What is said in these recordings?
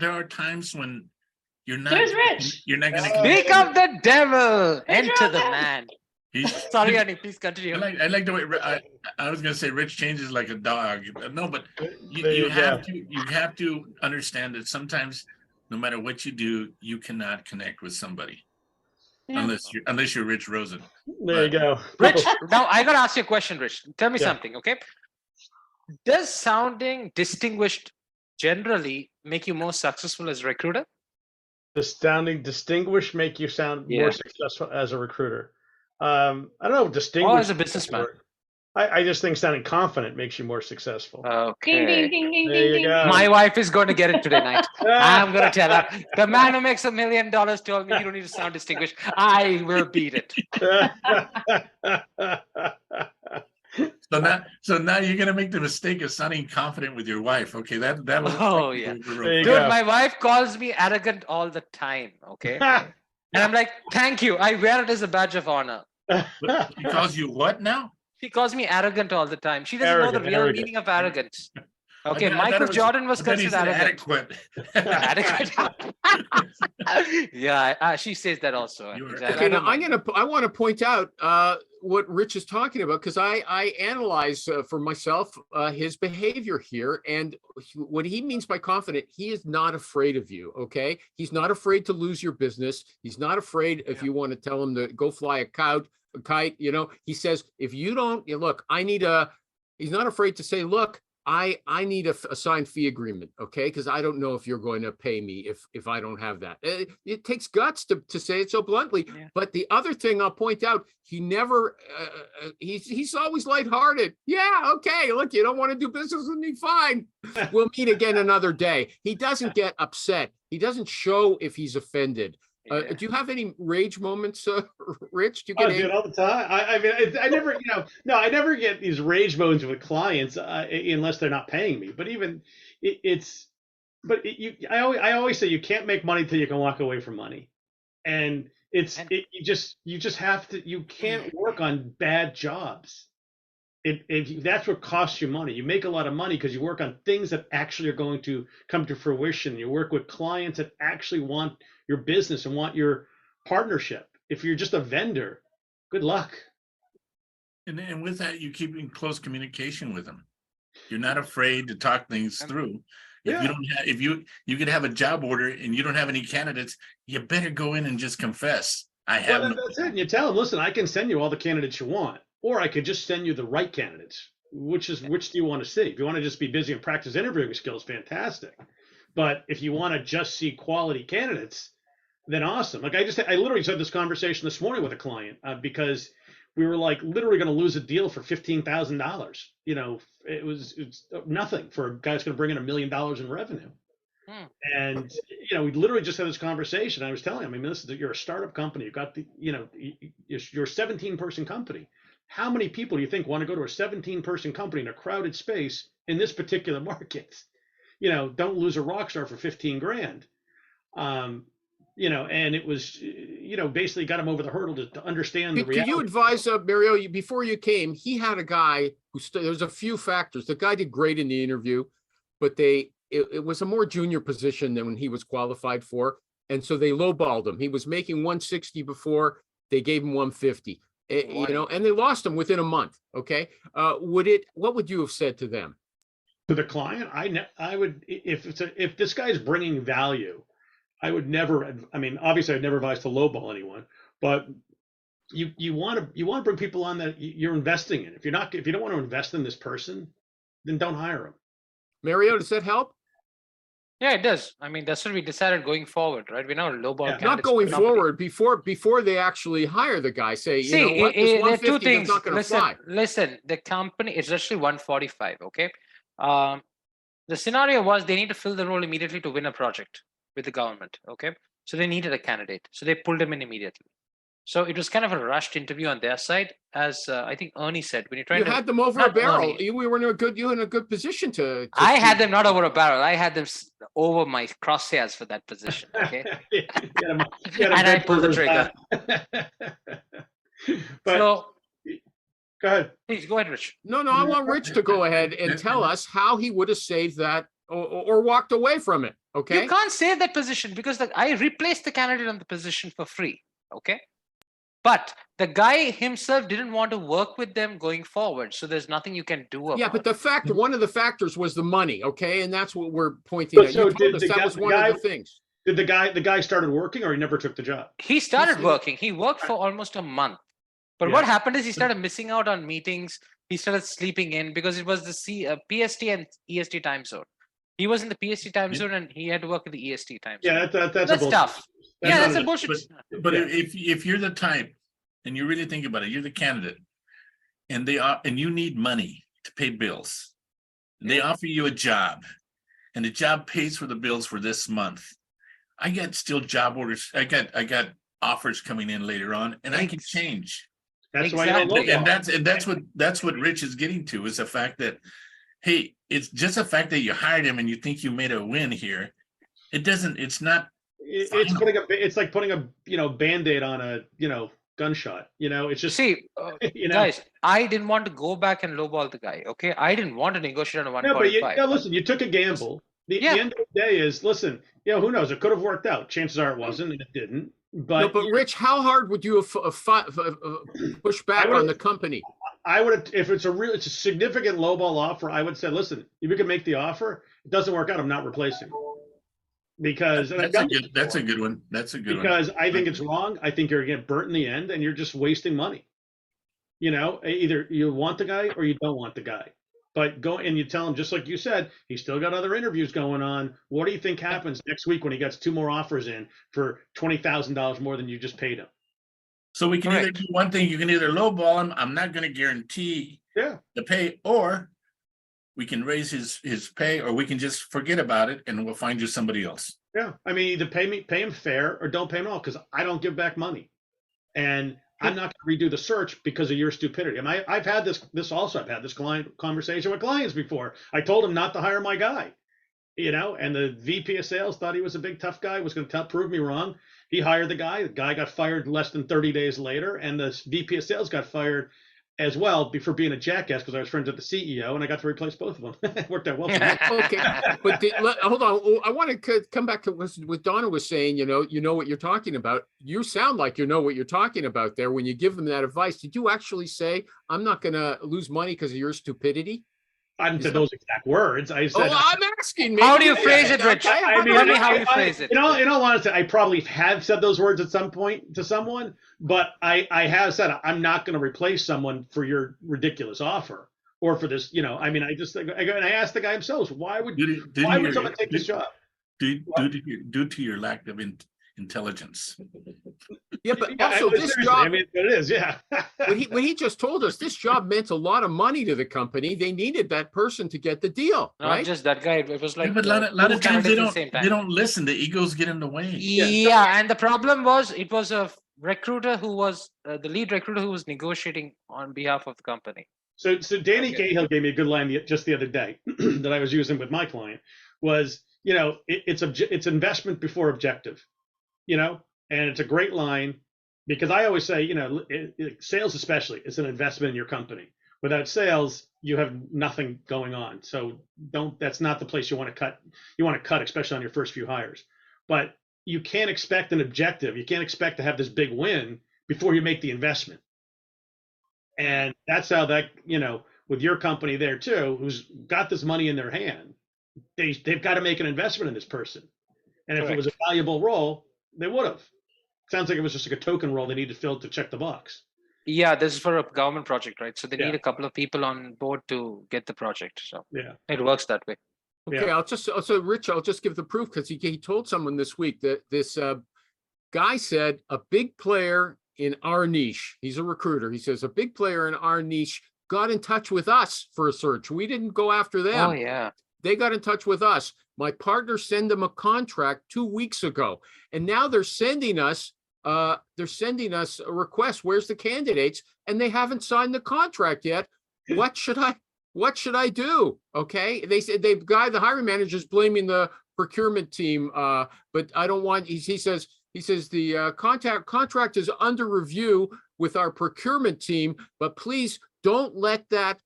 there are times when you're not. There's Rich. You're not going to Speak of the devil. Enter the Rosen. man. Sorry, Ernie, please continue. I like the way I was going to say Rich changes like a dog. No, but you have to understand that sometimes, no matter what you do, you cannot connect with somebody unless you're Rich Rosen. There you go. Rich, now I got to ask you a question, Rich. Tell me Yeah. something, okay? Does sounding distinguished generally make you more successful as a recruiter? Sounding distinguished make you sound more successful as a recruiter. I don't know, Or distinguished. as a businessman? I just think sounding confident makes you more successful. Okay. Ding, ding, ding, ding, There you ding, go. ding. My wife is going to get it today night. I'm going to tell her. The man who makes $1 million told me you don't need to sound distinguished. I will beat it. So now you're going to make the mistake of sounding confident with your wife. Okay, that was. Oh, yeah. There you Dude, go. my wife calls me arrogant all the time, okay? And I'm like, thank you. I wear it as a badge of honor. He calls you what now? She calls me arrogant all the time. She doesn't know the real meaning of arrogance. Okay, I thought Michael it was- Jordan was I thought he considered said arrogant. adequate. Adequate. Yeah, she says that also. You are- Exactly. Okay, now I want to point out what Rich is talking about, because I analyze for myself his behavior here, and what he means by confident, he is not afraid of you. Okay, he's not afraid to lose your business. He's not afraid if you want to tell him to go fly a kite. You know, he says if you don't look, He's not afraid to say, look, I need a signed fee agreement, okay? Because I don't know if you're going to pay me if I don't have that. It takes guts to say it so bluntly. Yeah. But the other thing I'll point out, he never, he's always lighthearted. Yeah, okay, look, you don't want to do business with me, fine. We'll meet again another day. He doesn't get upset. He doesn't show if he's offended. Do you have any rage moments, Rich? Do you get Dude, all the time. I mean, I never, I never get these rage moments with clients unless they're not paying me. But even I always say you can't make money till you can walk away from money, and you just have to. You can't work on bad jobs. That's what costs you money. You make a lot of money because you work on things that actually are going to come to fruition. You work with clients that actually want your business and want your partnership. If you're just a vendor, good luck. And with that, you keep in close communication with them. You're not afraid to talk things through. If you don't have, if you could have a job order and you don't have any candidates, you better go in and just confess. That's it. And you tell them, listen, I can send you all the candidates you want, or I could just send you the right candidates. Which do you want to see? If you want to just be busy and practice interviewing skills, fantastic. But if you want to just see quality candidates, then awesome. Like I literally had this conversation this morning with a client because we were like literally going to lose a deal for $15,000. It's nothing for a guy that's going to bring in $1 million in revenue. And we literally just had this conversation. I was telling him, I mean, you're a startup company. You've got you're a 17-person company. How many people do you think want to go to a 17-person company in a crowded space in this particular market? Don't lose a rock star for 15 grand. And it was, basically got him over the hurdle to understand the reality. Could you advise, Mario, before you came, he had a guy there was a few factors. The guy did great in the interview, but it was a more junior position than when he was qualified for. And so they lowballed him. He was making 160 before, they gave him 150, and they lost him within a month. Okay. What would you have said to them? To the client, I would, if this guy's bringing value, I would never. I mean, obviously, I'd never advise to lowball anyone. But you want to bring people on that you're investing in. If you don't want to invest in this person, then don't hire him. Mario, does that help? Yeah, it does. I mean, that's what we decided going forward, right? We're not lowball. Not going forward. Before they actually hire the guy, say, See, you know what, this 150 two things. is not going to fly. Listen, the company is actually 145. Okay. The scenario was they need to fill the role immediately to win a project with the government. Okay. So they needed a candidate. So they pulled him in immediately. So it was kind of a rushed interview on their side, as I think Ernie said. When you had them over a barrel. You were in a good position to I had them not over a barrel. I had them over my crosshairs for that position. Okay, and I pulled the trigger. But, so go ahead. Please go ahead, Rich. No, I want Rich to go ahead and tell us how he would have saved that or walked away from it. Okay. You can't say that position because I replaced the candidate on the position for free. Okay. But the guy himself didn't want to work with them going forward. So there's nothing you can do about it. Yeah, but one of the factors was the money. Okay. And that's what we're pointing at. So You told us that was one of the things. Did the guy started working or he never took the job? He started working. He worked for almost a month. But what happened is he started missing out on meetings. He started sleeping in because it was the PST and EST time zone. He was in the PST time zone and he had to work in the EST time zone. Yeah, that's tough. That's a bullshit. But if you're the type and you really think about it, you're the candidate and you need money to pay bills. And they offer you a job and the job pays for the bills for this month. I get still job orders. I got offers coming in later on and I can change. That's why I don't and that's what Rich is getting to is the fact that, hey, it's just the fact that you hired him and you think you made a win here. It's not. It's like putting a Band-Aid on a gunshot. It's just guys. I didn't want to go back and lowball the guy. Okay, I didn't want to negotiate on a 145. No, but listen, you took a gamble. The end of the day is, listen, who knows? It could have worked out. Chances are it wasn't, and it didn't. But Rich, how hard would you have pushed back on the company? I would have, if it's a significant lowball offer, I would say, listen, if you can make the offer, it doesn't work out, I'm not replacing. Because that's a good one. Because I think it's wrong. I think you're getting burnt in the end, and you're just wasting money. Either you want the guy or you don't want the guy. But go and you tell him, just like you said, he's still got other interviews going on. What do you think happens next week when he gets 2 more offers in for $20,000 more than you just paid him? So we can either do one thing. You can either lowball him. I'm not going to guarantee the pay, or we can raise his pay, or we can just forget about it and we'll find you somebody else. Yeah, I mean, either pay him fair or don't pay him at all, because I don't give back money, and I'm not going to redo the search because of your stupidity. And I've had this client conversation with clients before. I told him not to hire my guy, and the VP of sales thought he was a big tough guy, was going to prove me wrong. He hired the guy. The guy got fired less than 30 days later, and the VP of sales got fired as well for being a jackass, because I was friends with the CEO and I got to replace both of them. It worked out well for me. Okay, but hold on. I want to come back to what Donna was saying. You know what you're talking about. You sound like you know what you're talking about there when you give them that advice. Did you actually say, I'm not going to lose money because of your stupidity? I didn't say those exact words. I said, I'm asking. How do you phrase it, Rich? Tell me how you phrase it. In all honesty, I probably have said those words at some point to someone, but I have said I'm not going to replace someone for your ridiculous offer or for this. I asked the guy himself, why would someone take this job? Due to your lack of intelligence. Yeah, but also this job. I mean, it is, yeah. When he just told us this job meant a lot of money to the company. They needed that person to get the deal. Not just that guy. It was like but a lot of times they don't listen. The egos get in the way. Yeah, and the problem was it was a recruiter who was the lead recruiter who was negotiating on behalf of the company. So Danny Cahill gave me a good line just the other day that I was using with my client was, it's investment before objective. And it's a great line, because I always say, sales especially, it's an investment in your company. Without sales, you have nothing going on. So that's not the place you want to cut. You want to cut, especially on your first few hires. But you can't expect an objective. You can't expect to have this big win before you make the investment. And that's how with your company there too, who's got this money in their hand, they've got to make an investment in this person. And if it was a valuable role, they would have. Sounds like it was just like a token role they needed to fill to check the box. Yeah, this is for a government project, right? So they need a couple of people on board to get the project. So it works that way. Okay, Rich, I'll just give the proof, because he told someone this week that this guy said a big player in our niche. He's a recruiter. He says a big player in our niche got in touch with us for a search. We didn't go after them. Oh yeah. They got in touch with us. My partner sent them a contract 2 weeks ago, and now they're sending us a request. Where's the candidates? And they haven't signed the contract yet. What should I do? Okay. They said the hiring manager is blaming the procurement team. But I don't want, he says the contract is under review with our procurement team, but please don't let that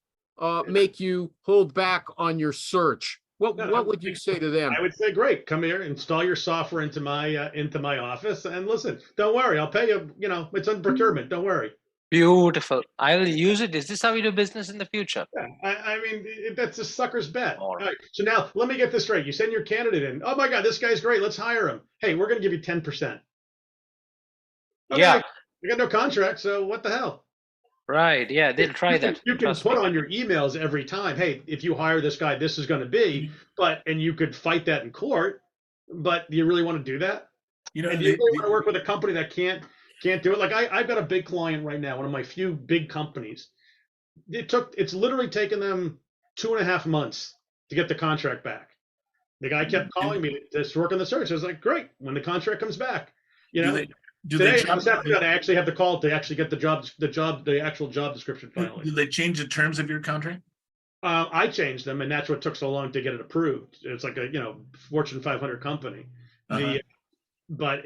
make you hold back on your search. What would you say to them? I would say, great, come here, install your software into my office, and listen, don't worry, I'll pay you. You know, it's on procurement. Don't worry. Beautiful. I will use it. Is this how we do business in the future? Yeah, I mean, that's a sucker's bet. All All right. So now let me get this straight. You send your candidate in. Oh my God, this guy's great. Let's hire him. Hey, we're going to give you 10%. Okay, Yeah. I got no contract, so what the hell? Right. Yeah, they'll try that. You can Trust put me. on your emails every time, hey, if you hire this guy, this is going to be, and you could fight that in court, but do you really want to do that? You know, And do you really want to work with a company that can't do it? Like I've got a big client right now, one of my few big companies. It's literally taken them 2.5 months to get the contract back. The guy kept calling me to work on the search. I was like, great, when the contract comes back, you know. Today, I was happy that I actually have the call to actually get the actual job description finally. Do they change the terms of your contract? I changed them, and that's what took so long to get it approved. It's like a Fortune 500 company. But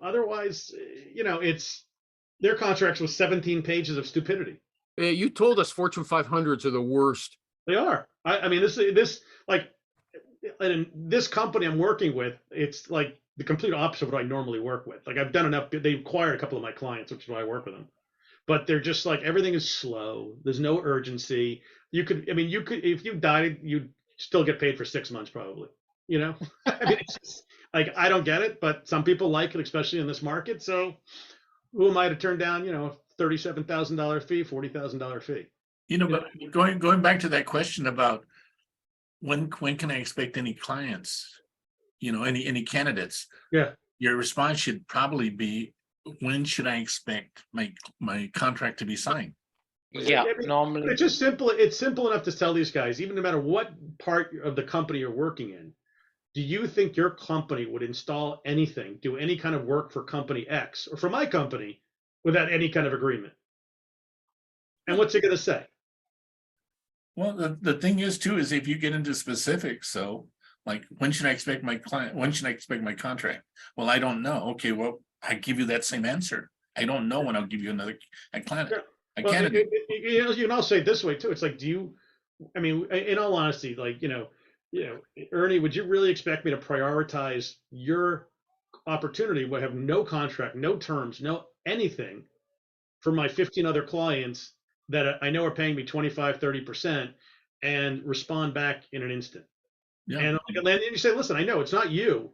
otherwise, it's their contracts with 17 pages of stupidity. You told us Fortune 500s are the worst. They are. I mean, this like, and this company I'm working with, it's like the complete opposite of what I normally work with. Like I've done enough. They acquired a couple of my clients, which is why I work with them. But they're just like, everything is slow. There's no urgency. You could if you died, you'd still get paid for 6 months probably. I mean, it's just, like, I don't get it, but some people like it, especially in this market. So who am I to turn down, a $37,000 fee, $40,000 fee? But going back to that question about when can I expect any clients, any candidates? Yeah. Your response should probably be, when should I expect my contract to be signed? Yeah, I mean, normally. it's just simple. It's simple enough to tell these guys, even no matter what part of the company you're working in, do you think your company would install anything, do any kind of work for company X or for my company without any kind of agreement? And what's it going to say? Well, the thing is too, is if you get into specifics, so like, when should I expect my client? When should I expect my contract? Well, I don't know. Okay, well, I give you that same answer. I don't know when I'll give you a client. Yeah. A Well, candidate. you can also say it this way too. It's like, I mean, in all honesty, like, Ernie, would you really expect me to prioritize your opportunity when I have no contract, no terms, no anything for my 15 other clients that I know are paying me 25, 30% and respond back in an instant? Yeah. And you say, listen, I know it's not you.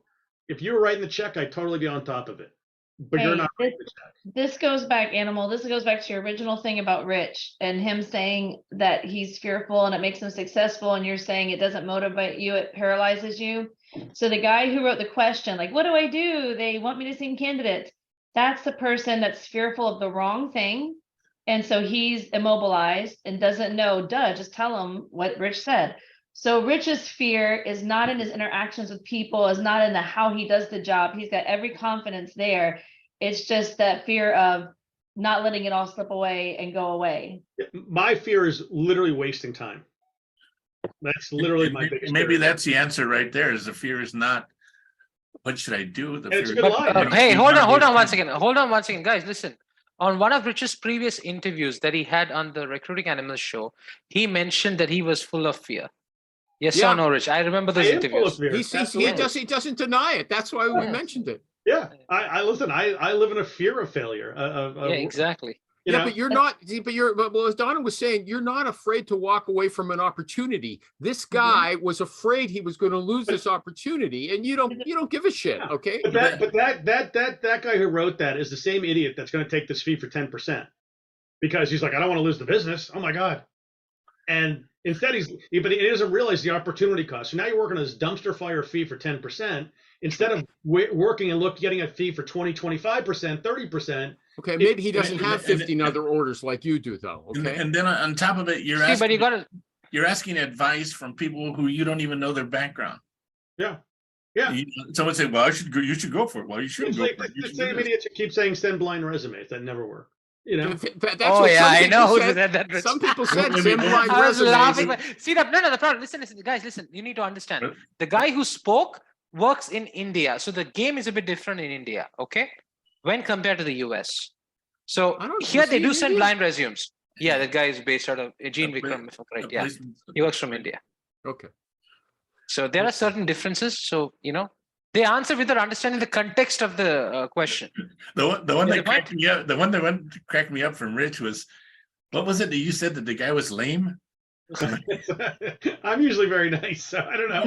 If you were writing the check, I'd totally be on top of it. But you're not writing the check. This goes back, Animal. This goes back to your original thing about Rich and him saying that he's fearful and it makes him successful. And you're saying it doesn't motivate you, it paralyzes you. So the guy who wrote the question, like, what do I do? They want me to send candidates. That's the person that's fearful of the wrong thing. And so he's immobilized and doesn't know, just tell him what Rich said. So Rich's fear is not in his interactions with people, is not in how he does the job. He's got every confidence there. It's just that fear of not letting it all slip away and go away. My fear is literally wasting time. That's literally my biggest Maybe fear. that's the answer right there. Is the fear is not, what should I do? The It's fear a good line. Hey, hold on one second. Hold on one second, guys. Listen. On one of Rich's previous interviews that he had on the Recruiting Animals show, he mentioned that he was full of fear. Yes or no, Rich? I remember those interviews. He doesn't deny it. That's why we mentioned it. Yeah, I listen. I live in a fear of failure. Yeah, exactly. But you're not. But as Donna was saying, you're not afraid to walk away from an opportunity. This guy was afraid he was going to lose this opportunity, and you don't give a shit. Okay. But that guy who wrote that is the same idiot that's going to take this fee for 10% because he's like, I don't want to lose the business. Oh my God. And instead but he doesn't realize the opportunity cost. So now you're working on this dumpster fire fee for 10% instead of working and getting a fee for 20, 25%, 30%. Okay, maybe he doesn't have 15 other orders like you do, though. Okay, and then on top of it, you're asking advice from people who you don't even know their background. Yeah. Someone say, "Well, you should go for it." Well, you shouldn't go for it. The same idiots who keep saying send blind resumes that never work. That's I know who said that. Some people said send blind I was laughing. resumes. See that? No, the problem. Listen, guys, listen. You need to understand. The guy who spoke works in India, so the game is a bit different in India. Okay, when compared to the US. So here they do send blind resumes. Yeah, the guy is based out of Gene Vikram, if I'm correct. Yeah, he works from India. Okay. So there are certain differences. So, they answer without understanding the context of the question. The one Is that it cracked me up, cracked me up from Rich was, what was it that you said that the guy was lame? I'm usually very nice, so I don't know.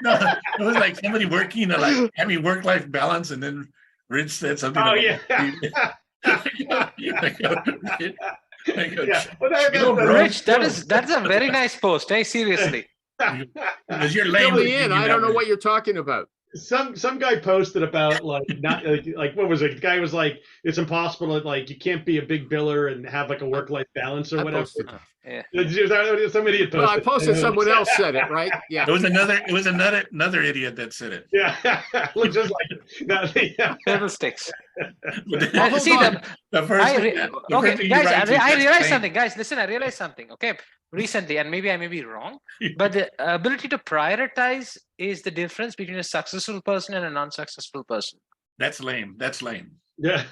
No, it was like somebody working to like having work-life balance, and then Rich said something. Oh about yeah. yeah. Well, Rich, that's a very nice post. Hey, seriously. Because you're lame. Fill me in. I don't know what you're talking about. Some guy posted about like not like what was it? The guy was like, it's impossible to like you can't be a big biller and have like a work-life balance or I whatever. posted. Yeah. Some idiot posted. Well, I posted someone else said it, right? Yeah. It was another idiot that said it. Yeah, look just like no, yeah. Table sticks. Hold See on. the first okay, thing you guys. write is I just realized lame. something, guys. Listen, I realized something. Okay, recently, and maybe I may be wrong, but the ability to prioritize is the difference between a successful person and a non-successful person. That's lame. That's lame. Yeah.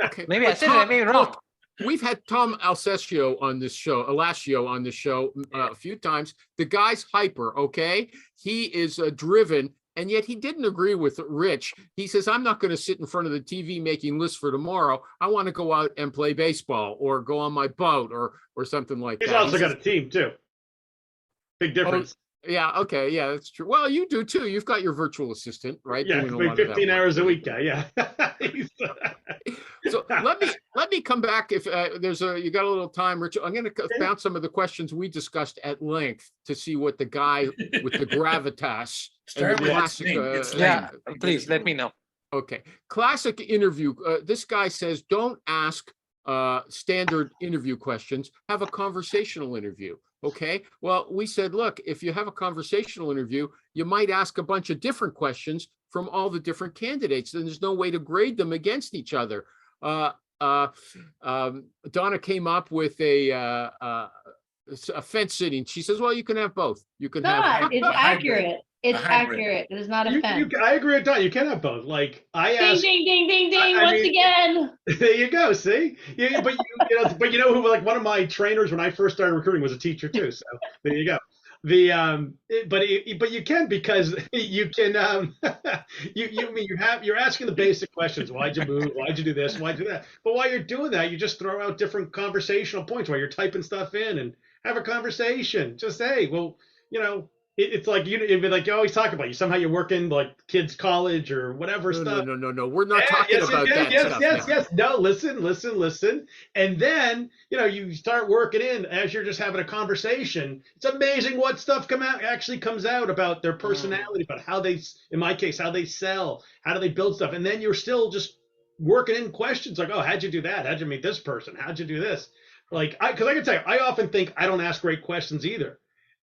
Okay. Maybe But I said it. I may be wrong. look, we've had Tom Alessio on this show, Alassio on the show a few times. The guy's hyper, okay? He is driven, and yet he didn't agree with Rich. He says, I'm not going to sit in front of the TV making lists for tomorrow. I want to go out and play baseball or go on my boat or something like He's that. also got a team too. Big difference. Yeah, okay, yeah, that's true. Well, you do too. You've got your virtual assistant, right? Yeah, Doing a lot of that 15 work. hours a week guy. Yeah. So let me come back if you got a little time, Rich. I'm going to bounce some of the questions we discussed at length to see what the guy with the gravitas Start and the with classic. it's Yeah, please let me know. Okay, classic interview. This guy says, don't ask standard interview questions. Have a conversational interview. Okay. Well, we said, look, if you have a conversational interview, you might ask a bunch of different questions from all the different candidates. Then there's no way to grade them against each other. Donna came up with a fence sitting. She says, well, you can have both. You can have. It's accurate. It's accurate. It is not a fence. I agree with Don. You can have both. Like I Ding, asked. ding, ding, ding, ding. Once again. There you go. See, yeah, but you know who? Like one of my trainers when I first started recruiting was a teacher too. So there you go. But you can because you can you're asking the basic questions. Why'd you move? Why'd you do this? Why'd you do that? But while you're doing that, you just throw out different conversational points while you're typing stuff in and have a conversation. Just say, well, it's like it'd be like you always talk about. Somehow you work in like kids' college or whatever stuff. No. We're not talking about that. Yes. No, listen. And then you start working in as you're just having a conversation. It's amazing what stuff actually comes out about their personality, about how they, in my case, how they sell, how do they build stuff, and then you're still just working in questions like, oh, how'd you do that? How'd you meet this person? How'd you do this? Like, because I can tell you, I often think I don't ask great questions either.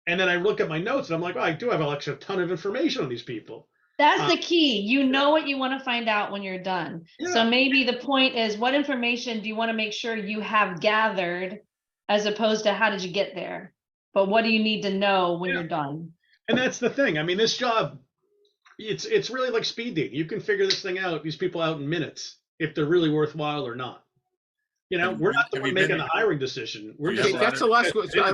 And then I look at my notes and I'm like, oh, I do have a ton of information on these people. That's the key. You know what you want to find out when you're done. Yeah. So maybe the point is, what information do you want to make sure you have gathered as opposed to how did you get there? But what do you need to know when you're done? And that's the thing. I mean, this job, it's really like speed dating. You can figure this thing out, these people out in minutes, if they're really worthwhile or not. We're not the one making the hiring decision. We're just that's the last question. I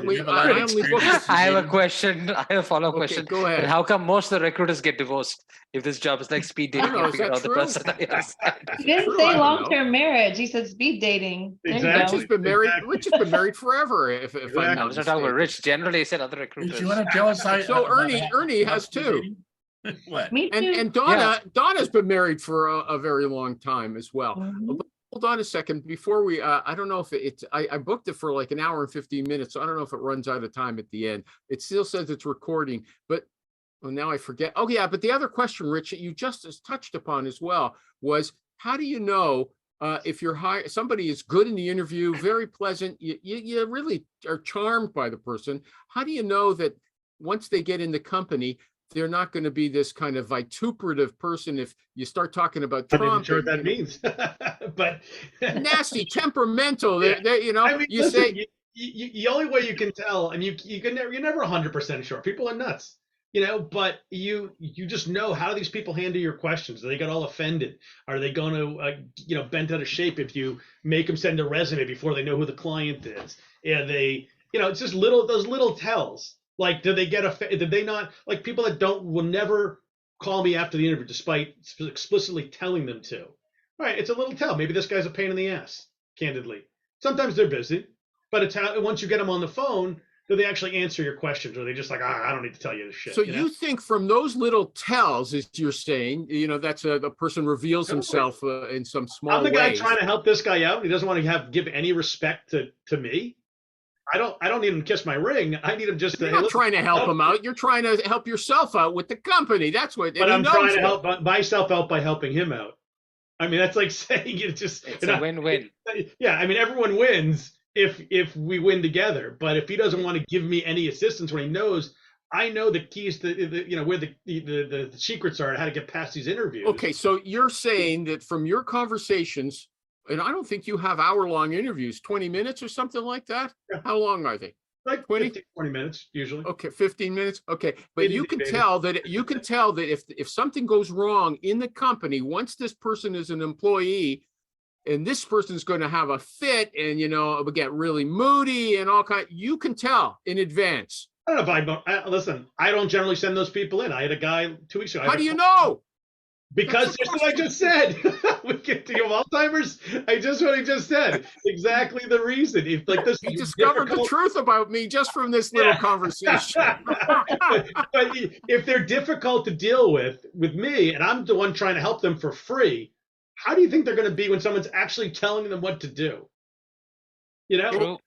have a question. I have a follow-up question. Go ahead. But how come most of the recruiters get divorced if this job is like speed dating? Is that the true? person. Yes. He didn't say long-term marriage. He said speed dating. There you Exactly. go. Rich has been married forever. If I'm I was not talking about Rich. Generally, I said other recruiters. Do you want to tell us how? So Ernie has two. What? Me too. And Donna's been married for a very long time as well. Mhm. Hold on a second before we I don't know if I booked it for like an hour and 15 minutes, so I don't know if it runs out of time at the end. It still says it's recording, but now I forget. Oh yeah, but the other question, Rich, that you just touched upon as well was, how do you know if you're somebody is good in the interview, very pleasant, you really are charmed by the person? How do you know that once they get in the company, they're not going to be this kind of vituperative person if you start talking about Trump? I'm not even sure what that means, but nasty, temperamental. Yeah. I mean, you listen, say the only way you can tell, and you're never 100% sure. People are nuts, but you just know how these people handle your questions. Are they got all offended? Are they going to bent out of shape if you make them send a resume before they know who the client is? Yeah, it's just those little tells. Like, did they not, like, people that will never call me after the interview despite explicitly telling them to. All right, it's a little tell. Maybe this guy's a pain in the ass, candidly. Sometimes they're busy, but it's how, once you get them on the phone, do they actually answer your questions, or are they just like, I don't need to tell you this shit? So you think from those little tells, as you're saying, that's a person reveals himself in some small I'm the guy ways. trying to help this guy out. He doesn't want to give any respect to me. I don't need him to kiss my ring. I need him just to. You're not trying to help him out. You're trying to help yourself out with the company. That's what. But I'm trying to help myself out by helping him out. I mean, that's like saying it's a win-win. Yeah, I mean, everyone wins if we win together. But if he doesn't want to give me any assistance when he knows, I know the keys to where the secrets are and how to get past these interviews. Okay, so you're saying that from your conversations, and I don't think you have hour-long interviews, 20 minutes or something like that. Yeah. How long are they? Like 20 minutes usually. Okay, 15 minutes. Okay, but you can tell that if something goes wrong in the company, once this person is an employee, and this person's going to have a fit, and get really moody and all kind, you can tell in advance. I don't know if listen. I don't generally send those people in. I had a guy 2 weeks ago. How do you know? Because just what I just said. We get to Alzheimer's. Just what he just said. Exactly the reason. If like this, he discovered the truth about me just from this little conversation. but if they're difficult to deal with me, and I'm the one trying to help them for free, how do you think they're going to be when someone's actually telling them what to do? Maybe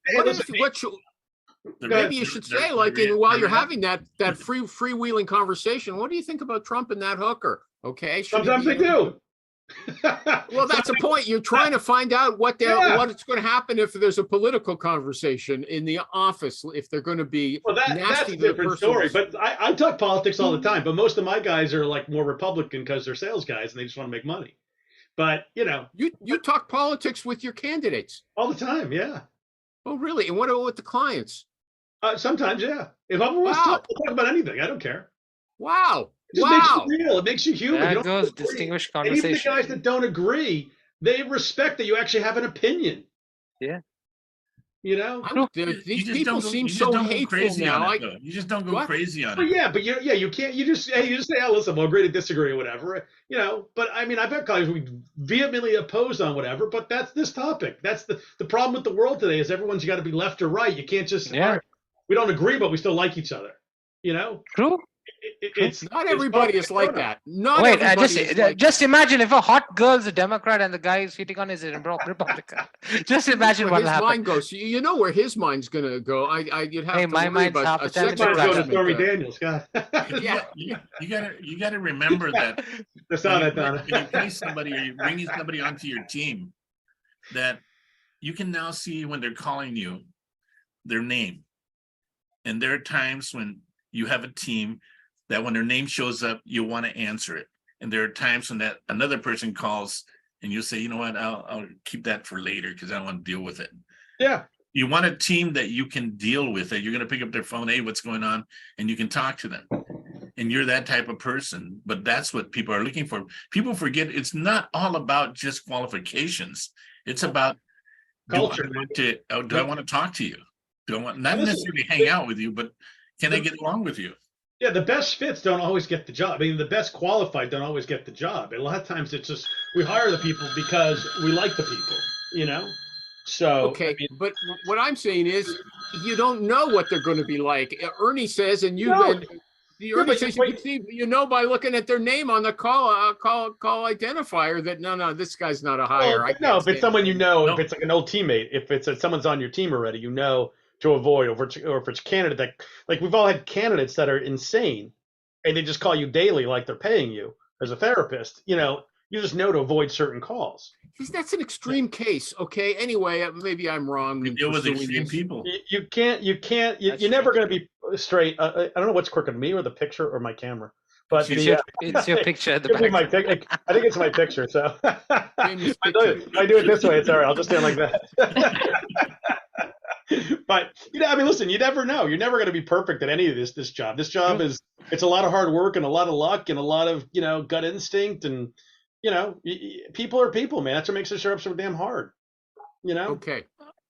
you should say, like, while you're having that freewheeling conversation, what do you think about Trump and that hooker? Okay. Sometimes they do. Well, that's a point. You're trying to find out what's going to happen if there's a political conversation in the office, if they're going to be nasty. That's a different story. But I talk politics all the time. But most of my guys are like more Republican because they're sales guys and they just want to make money. But you talk politics with your candidates all the time. Yeah. Oh, really? And what about with the clients? Sometimes, yeah. If I'm talk, I'll talk about anything. I don't care. Wow. It just makes you real. It makes you human. That goes distinguished conversation. Even the guys that don't agree, they respect that you actually have an opinion. Yeah. These people seem so hateful now. You just don't go crazy on it. Yeah, but you can't. You just say, "Oh, listen, we'll agree to disagree, or whatever." But I mean, I've had guys who vehemently oppose on whatever. But that's this topic. That's the problem with the world today is everyone's got to be left or right. You can't just we don't agree, but we still like each other. True. It's not everybody is like that. Just imagine if a hot girl's a Democrat and the guy is hitting on is a Republican. Just imagine what his mind goes. You know where his mind's gonna go. You'd have to my mind's half a time. Go to Stormy Daniels, God. You gotta remember that. That's how that done. When you play somebody or you're bringing somebody onto your team, that you can now see when they're calling you their name, and there are times when you have a team that when their name shows up, you want to answer it. And there are times when that another person calls and you say, you know what, I'll keep that for later because I don't want to deal with it. Yeah. You want a team that you can deal with, that you're going to pick up their phone, hey, what's going on? And you can talk to them. And you're that type of person. But that's what people are looking for. People forget it's not all about just qualifications. It's about culture. Do I want to talk to you? Do I want not necessarily hang out with you, but can I get along with you? Yeah, the best fits don't always get the job. I mean, the best qualified don't always get the job. And a lot of times it's just we hire the people because we like the people, So okay, but what I'm saying is you don't know what they're going to be like. Ernie says, and Ernie says you can see, by looking at their name on the call identifier that no, this guy's not a hire. Well, if it's someone if it's like an old teammate, if it's someone's on your team already, to avoid, or if it's a candidate that, like, we've all had candidates that are insane and they just call you daily like they're paying you as a therapist, you just know to avoid certain calls. That's an extreme case. Okay. Anyway, maybe I'm wrong. You deal with extreme people. You're never going to be straight. I don't know what's crooked, me or the picture or my camera. But it's your picture at the back. I think it's my picture. So if I do it this way, it's all right. I'll just stand like that. But I mean, listen, you never know. You're never going to be perfect at any of this job. This job it's a lot of hard work and a lot of luck and a lot of gut instinct, and people are people, man. That's what makes this job so damn hard. Okay.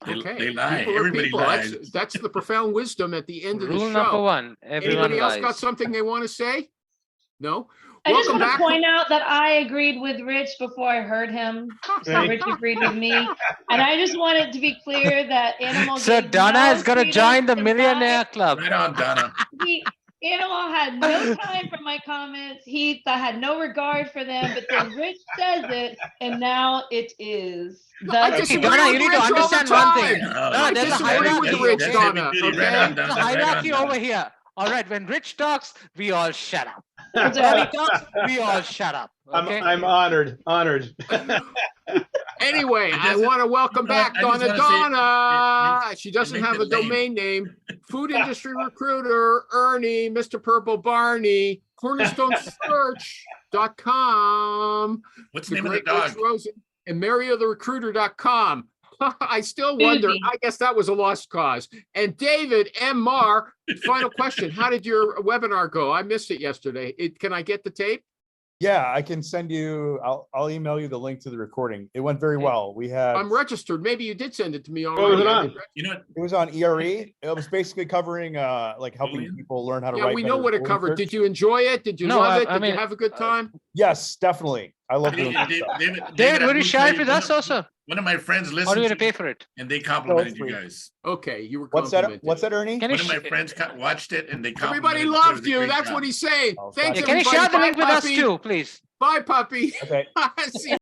Okay. They lie. People are Everybody people. lies. That's the profound wisdom at the end of the Rule number show. one, everyone Anybody else lies. got something they want to say? No? I just Welcome want to back. point out that I agreed with Rich before I heard him. So Right. Rich agreed with me. And I just want it to be clear that Animal So gave Donna no is gonna freedom join the to millionaire club. Right on, Donna. Animal had no time for my comments. I had no regard for them, but then Rich says it, and now it is. I Thus, disagree Donna, with you need to Rich all the understand one thing. time. Oh, I there's a disagree with the hierarchy, Rich, okay? That's heavy Donna. duty. Okay. Right on, There's a Donna. Right on, hierarchy Donna. over here. All right, when Rich talks, we all shut up. that's When he right. talks, we all shut up. Okay. I'm honored. Anyway, I just- want to welcome you know what, back I just Donna. wanna Donna. She doesn't make have the a domain name. Food industry recruiter, Ernie, Mr. Purple Barney, cornerstonesearch.com. What's The the name of the great Rich dog? Rosen and MarioTheRecruiter.com. I still wonder. Easy. I guess that was a lost cause. And David M. Marr, final question. How did your webinar go? I missed it yesterday. Can I get the tape? Yeah, I can send you, I'll email you the link to the recording. It went very well. We had, I'm registered. Maybe you did send it to me was already. it I on? did- You know what? it was on ERE. It was basically covering like helping Boolean? people learn how to Yeah, write. we know better what it Boolean covered. search. Did you enjoy it? Did you No, love I- it? I Did you mean, have a good time? Yes, definitely. I love doing that stuff. David, I'm would you gonna share tell it you, with one us of- also? One of my friends How do you listened want to to pay it, for it? and they complimented you free. guys. Okay, you were What's that? complimented. What's that, Ernie? Can One you of my sh- friends watched it, and they Everybody complimented loved it. you. That's what he's saying. Oh, Thanks, Yeah, gotcha. can you everybody. share the Bye, link with us puppy. too, please? Bye, puppy. Okay. See